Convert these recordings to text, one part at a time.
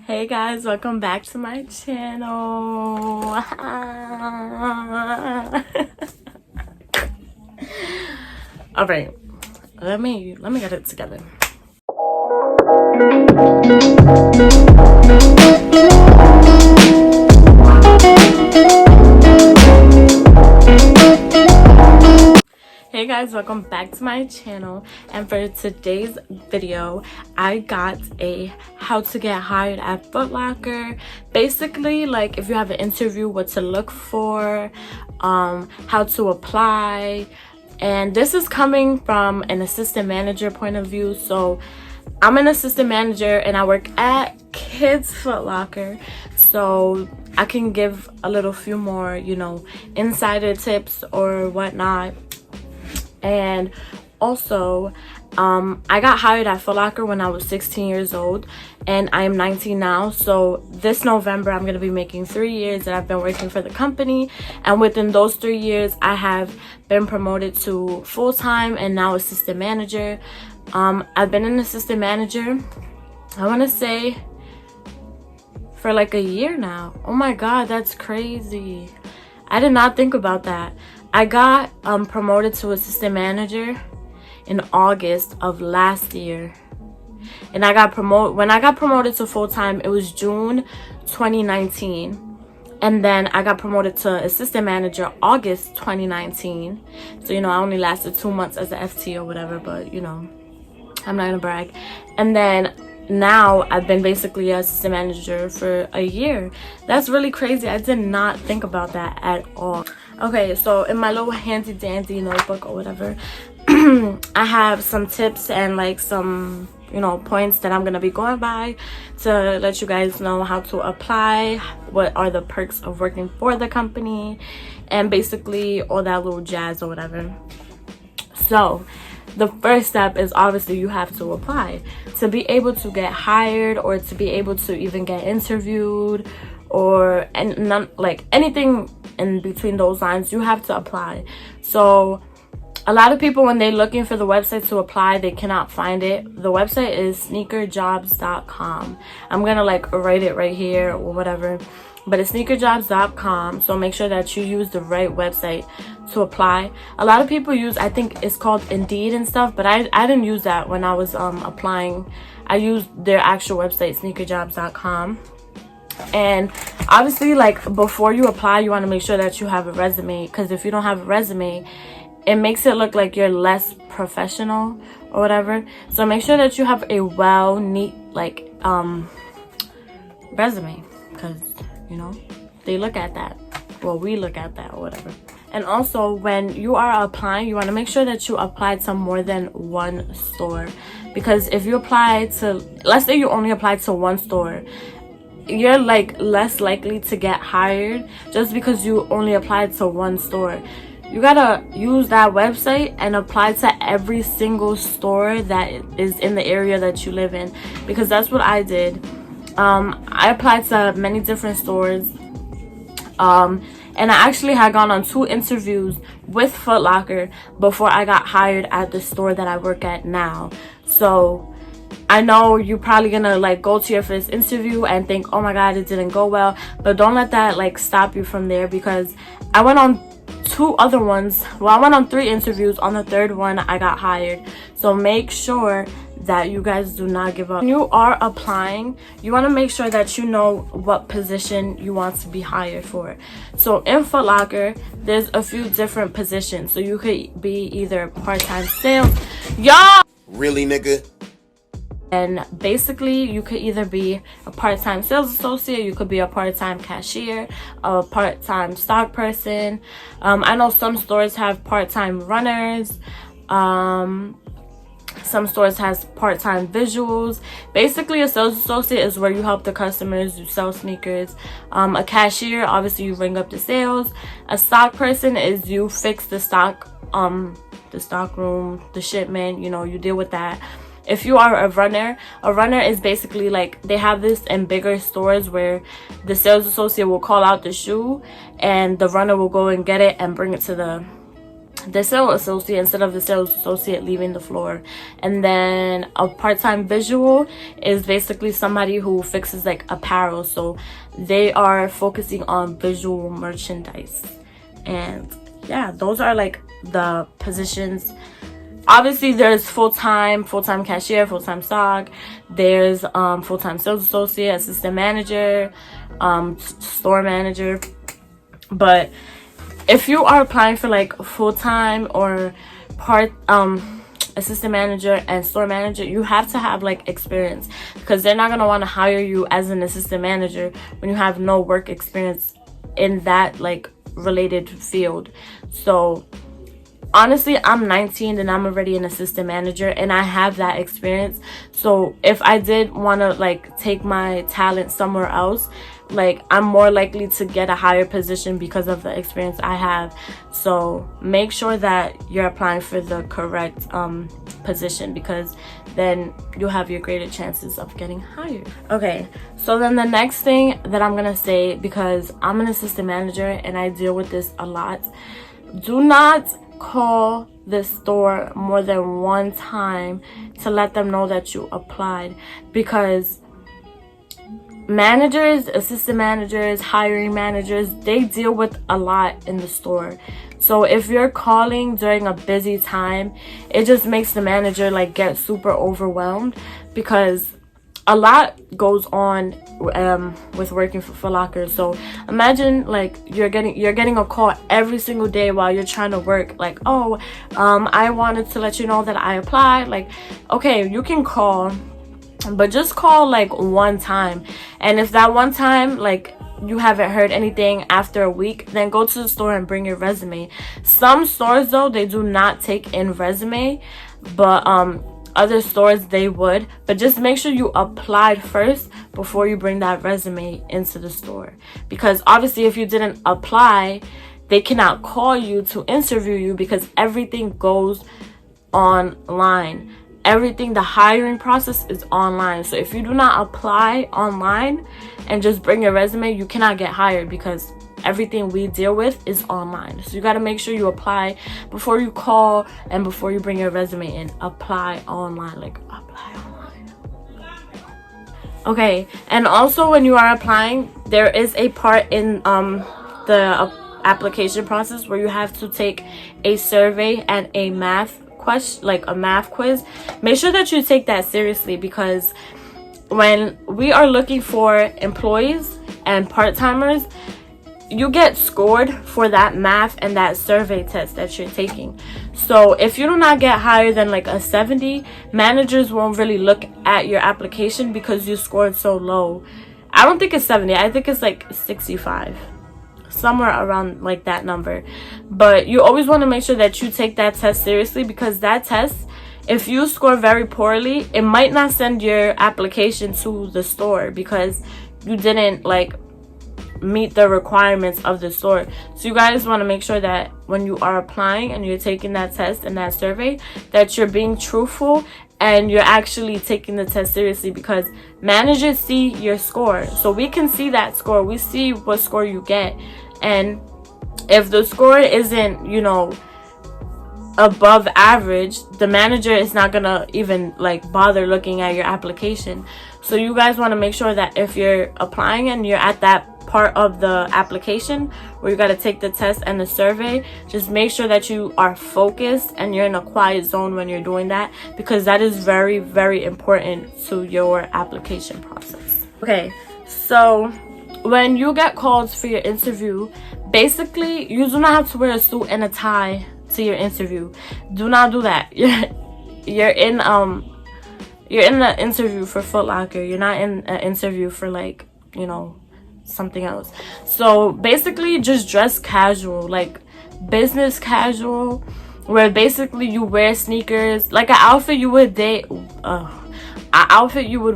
Hey guys, welcome back to my channel. All right, let me get it together. Hey guys, welcome back to my channel, and for today's video I got a how to get hired at Footlocker. Basically, like if you have an interview, what to look for, how to apply. And this is coming from an assistant manager point of view. So I'm an assistant manager and I work at Kids Footlocker, so I can give a little few more, insider tips or whatnot. And also, I got hired at Footlocker when I was 16 years old, and I am 19 now. So this November, I'm going to be making 3 years that I've been working for the company. And within those 3 years, I have been promoted to full-time and now assistant manager. I've been an assistant manager, I want to say, for like a year now. Oh my God, that's crazy. I did not think about that. I got promoted to assistant manager in August of last year, and when I got promoted to full-time, it was June 2019, and then I got promoted to assistant manager August 2019. So I only lasted 2 months as an FT or whatever, but I'm not gonna brag. And then now I've been basically an assistant manager for a year. That's really crazy. I did not think about that at all. Okay, so in my little handy dandy notebook or whatever, I have some tips and like some points that I'm gonna be going by to let you guys know how to apply, what are the perks of working for the company, and basically all that little jazz or whatever. So the first step is obviously you have to apply to be able to get hired, or to be able to even get interviewed, or anything in between those lines. You have to apply. So a lot of people, when they're looking for the website to apply, they cannot find it. The website is sneakerjobs.com. I'm gonna write it right here or whatever, but it's sneakerjobs.com. So make sure that you use the right website to apply. A lot of people use, I think it's called Indeed and stuff, but I didn't use that when I was applying. I used their actual website, sneakerjobs.com. And obviously, before you apply, you want to make sure that you have a resume, because if you don't have a resume, it makes it look like you're less professional or whatever. So make sure that you have a neat resume, because they look at that. Well, we look at that or whatever. And also, when you are applying, you want to make sure that you apply to more than one store, because if you apply to, let's say you only apply to one store, you're less likely to get hired just because you only applied to one store. You gotta use that website and apply to every single store that is in the area that you live in, because that's what I did. I applied to many different stores, and I actually had gone on 2 interviews with Footlocker before I got hired at the store that I work at now. So I know you're probably gonna go to your first interview and think, oh my God, it didn't go well, but don't let that stop you from there, because I went on 2 other ones. Well, I went on 3 interviews. On the 3rd one, I got hired. So make sure that you guys do not give up. When you are applying, you want to make sure that you know what position you want to be hired for. So in Footlocker, there's a few different positions. So you could be either part-time sales. Y'all! Really, nigga? And basically, you could either be a part-time sales associate, you could be a part-time cashier, a part-time stock person. I know some stores have part-time runners. Some stores has part-time visuals. Basically, a sales associate is where you help the customers, you sell sneakers. A cashier, obviously you ring up the sales. A stock person is you fix the stock room, the shipment, you deal with that. If you are a runner is basically they have this in bigger stores where the sales associate will call out the shoe and the runner will go and get it and bring it to the the sales associate instead of the sales associate leaving the floor. And then a part-time visual is basically somebody who fixes like apparel, so they are focusing on visual merchandise. And yeah, those are like the positions. Obviously there's full-time cashier, full-time stock, there's full-time sales associate, assistant manager, store manager. But if you are applying for like full-time or part assistant manager and store manager, you have to have like experience, because they're not going to want to hire you as an assistant manager when you have no work experience in that like related field. So honestly, I'm 19 and I'm already an assistant manager and I have that experience. So if I did want to like take my talent somewhere else, like I'm more likely to get a higher position because of the experience I have. So make sure that you're applying for the correct position, because then you'll have your greater chances of getting hired. Okay, so then the next thing that I'm gonna say, because I'm an assistant manager and I deal with this a lot, do not call the store more than one time to let them know that you applied, because managers, assistant managers, hiring managers, they deal with a lot in the store. So if you're calling during a busy time, it just makes the manager like get super overwhelmed, because a lot goes on with working for Footlocker. So imagine like you're getting a call every single day while you're trying to work, like, oh, I wanted to let you know that I applied. Like, okay, you can call, but just call like one time, and if that one time like you haven't heard anything after a week, then go to the store and bring your resume. Some stores though, they do not take in resume, but other stores they would. But just make sure you applied first before you bring that resume into the store, because obviously if you didn't apply, they cannot call you to interview you, because everything goes online. Everything, the hiring process is online. So if you do not apply online and just bring your resume, you cannot get hired, because everything we deal with is online. So you got to make sure you apply before you call and before you bring your resume in. Apply online, like apply online. Okay, and also when you are applying, there is a part in the application process where you have to take a survey and a math question, like a math quiz. Make sure that you take that seriously, because when we are looking for employees and part-timers, you get scored for that math and that survey test that you're taking. So if you do not get higher than like a 70, managers won't really look at your application because you scored so low. I don't think it's 70, I think it's like 65, somewhere around like that number. But you always want to make sure that you take that test seriously, because that test, if you score very poorly, it might not send your application to the store because you didn't like meet the requirements of the store. So you guys want to make sure that when you are applying and you're taking that test and that survey, that you're being truthful and you're actually taking the test seriously, because managers see your score. So we can see that score, we see what score you get, and if the score isn't, you know, above average, the manager is not gonna even like bother looking at your application. So you guys want to make sure that if you're applying and you're at that part of the application where you got to take the test and the survey, just make sure that you are focused and you're in a quiet zone when you're doing that, because that is very, very important to your application process. Okay, so when you get called for your interview, basically you do not have to wear a suit and a tie to your interview. Do not do that. You're in an interview for Footlocker. You're not in an interview for like, you know, something else. So basically just dress casual, like business casual, where basically you wear sneakers, like an outfit you would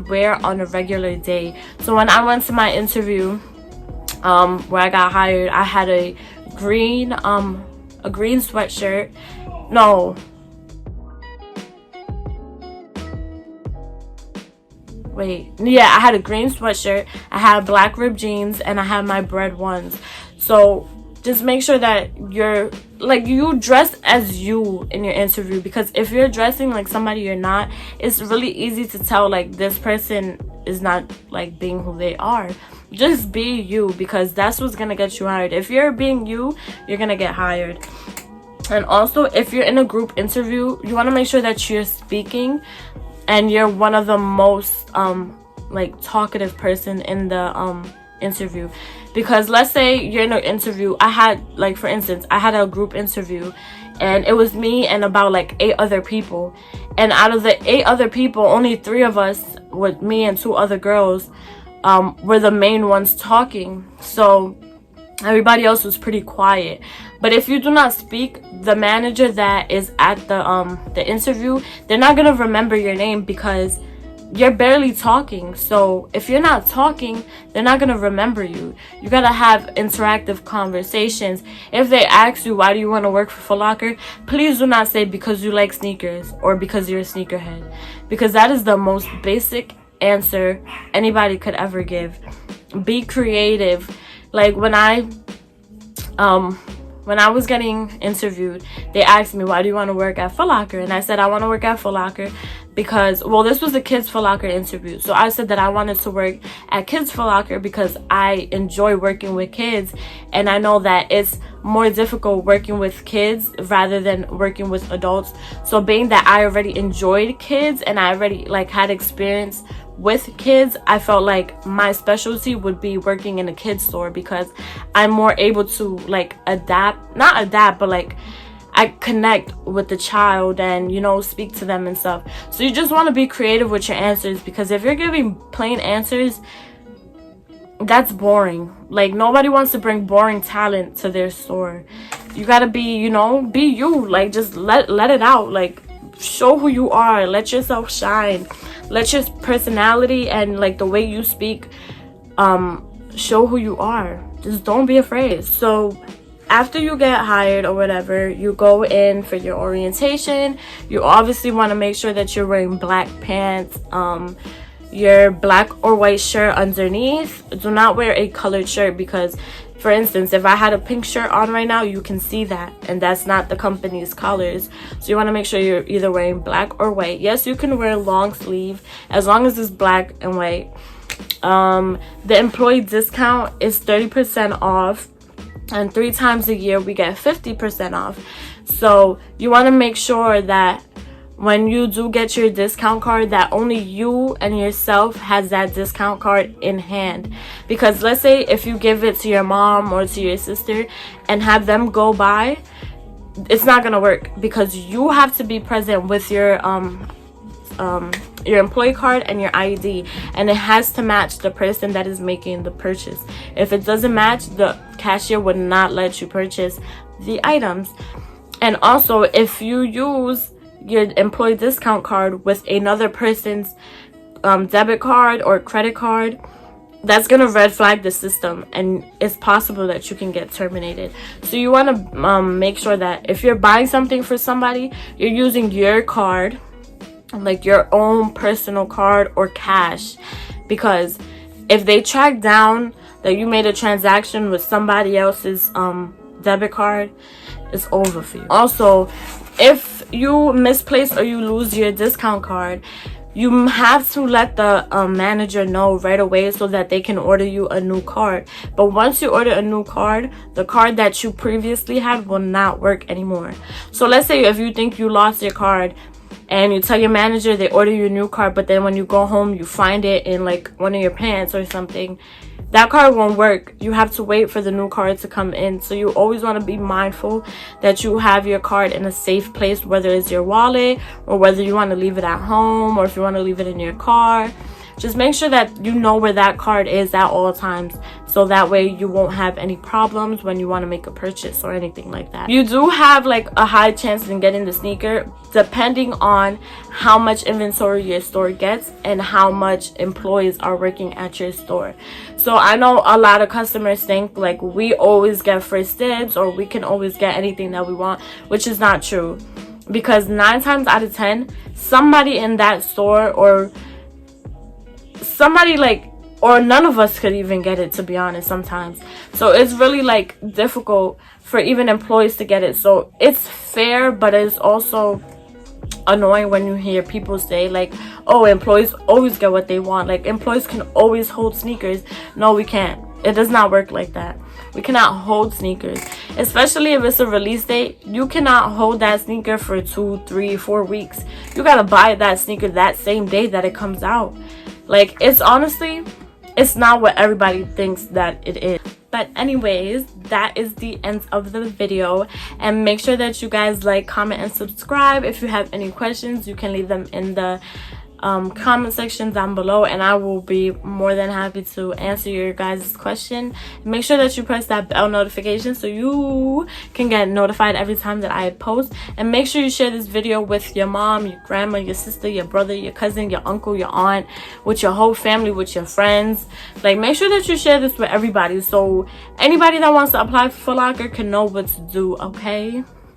wear on a regular day. So when I went to my interview where I got hired, I had a green sweatshirt. No, wait, yeah, I had a green sweatshirt, I had black ripped jeans, and I had my bread ones. So just make sure that you're like you dress as you in your interview, because if you're dressing like somebody you're not, it's really easy to tell like this person is not like being who they are. Just be you, because that's what's gonna get you hired. If you're being you, you're gonna get hired. And also, if you're in a group interview, you want to make sure that you're speaking and you're one of the most like talkative person in the interview. Because let's say you're in an interview, I had, like, for instance, I had a group interview and it was me and about like 8 other people, and out of the 8 other people, only 3 of us, with me and 2 other girls, were the main ones talking. So everybody else was pretty quiet. But if you do not speak, the manager that is at the interview, they're not gonna remember your name because you're barely talking. So if you're not talking, they're not gonna remember you. You gotta have interactive conversations. If they ask you why do you want to work for Footlocker, please do not say because you like sneakers or because you're a sneakerhead, because that is the most basic answer anybody could ever give. Be creative. Like when I was getting interviewed, they asked me, why do you want to work at Footlocker? And I said, I want to work at Footlocker because, well, this was a Kids Footlocker interview. So I said that I wanted to work at Kids Footlocker because I enjoy working with kids. And I know that it's more difficult working with kids rather than working with adults. So being that I already enjoyed kids and I already like had experience with kids, I felt like my specialty would be working in a kids store, because I'm more able to like not adapt, but like I connect with the child and, you know, speak to them and stuff. So you just want to be creative with your answers, because if you're giving plain answers, that's boring. Like nobody wants to bring boring talent to their store. You gotta be, you know, be you. Like just let it out. Like show who you are. Let yourself shine. Let your personality and like the way you speak show who you are. Just don't be afraid. So after you get hired or whatever, you go in for your orientation. You obviously want to make sure that you're wearing black pants, your black or white shirt underneath. Do not wear a colored shirt, because for instance, if I had a pink shirt on right now, you can see that, and that's not the company's colors. So you want to make sure you're either wearing black or white. Yes, you can wear long sleeve as long as it's black and white. The employee discount is 30% off, and 3 times a year we get 50% off. So you want to make sure that when you do get your discount card, that only you and yourself has that discount card in hand. Because let's say if you give it to your mom or to your sister and have them go by, it's not gonna work, because you have to be present with your employee card and your ID, and it has to match the person that is making the purchase. If it doesn't match, the cashier would not let you purchase the items. And also, if you use your employee discount card with another person's debit card or credit card, that's gonna red flag the system, and it's possible that you can get terminated. So you want to make sure that if you're buying something for somebody, you're using your card, like your own personal card or cash, because if they track down that you made a transaction with somebody else's debit card, it's over for you. Also, if you misplace or you lose your discount card, you have to let the manager know right away so that they can order you a new card. But once you order a new card, the card that you previously had will not work anymore. So let's say if you think you lost your card and you tell your manager, they order you a new card, but then when you go home you find it in like one of your pants or something, that card won't work. You have to wait for the new card to come in. So you always want to be mindful that you have your card in a safe place, whether it's your wallet or whether you want to leave it at home or if you want to leave it in your car. Just make sure that you know where that card is at all times, so that way you won't have any problems when you want to make a purchase or anything like that. You do have like a high chance in getting the sneaker depending on how much inventory your store gets and how much employees are working at your store. So I know a lot of customers think like we always get first dibs or we can always get anything that we want, which is not true, because 9 times out of 10 somebody in that store or somebody like or none of us could even get it, to be honest, sometimes. So it's really like difficult for even employees to get it. So it's fair, but it's also annoying when you hear people say like, oh, employees always get what they want, like employees can always hold sneakers. No, we can't. It does not work like that. We cannot hold sneakers, especially if it's a release date. You cannot hold that sneaker for 2, 3, 4 weeks. You gotta buy that sneaker that same day that it comes out. Like, it's honestly, it's not what everybody thinks that it is. But anyways, that is the end of the video, and make sure that you guys like, comment, and subscribe. If you have any questions, you can leave them in the comment section down below, and I will be more than happy to answer your guys' question. Make sure that you press that bell notification so you can get notified every time that I post, and make sure you share this video with your mom, your grandma, your sister, your brother, your cousin, your uncle, your aunt, with your whole family, with your friends. Like, make sure that you share this with everybody so anybody that wants to apply for Footlocker can know what to do, okay?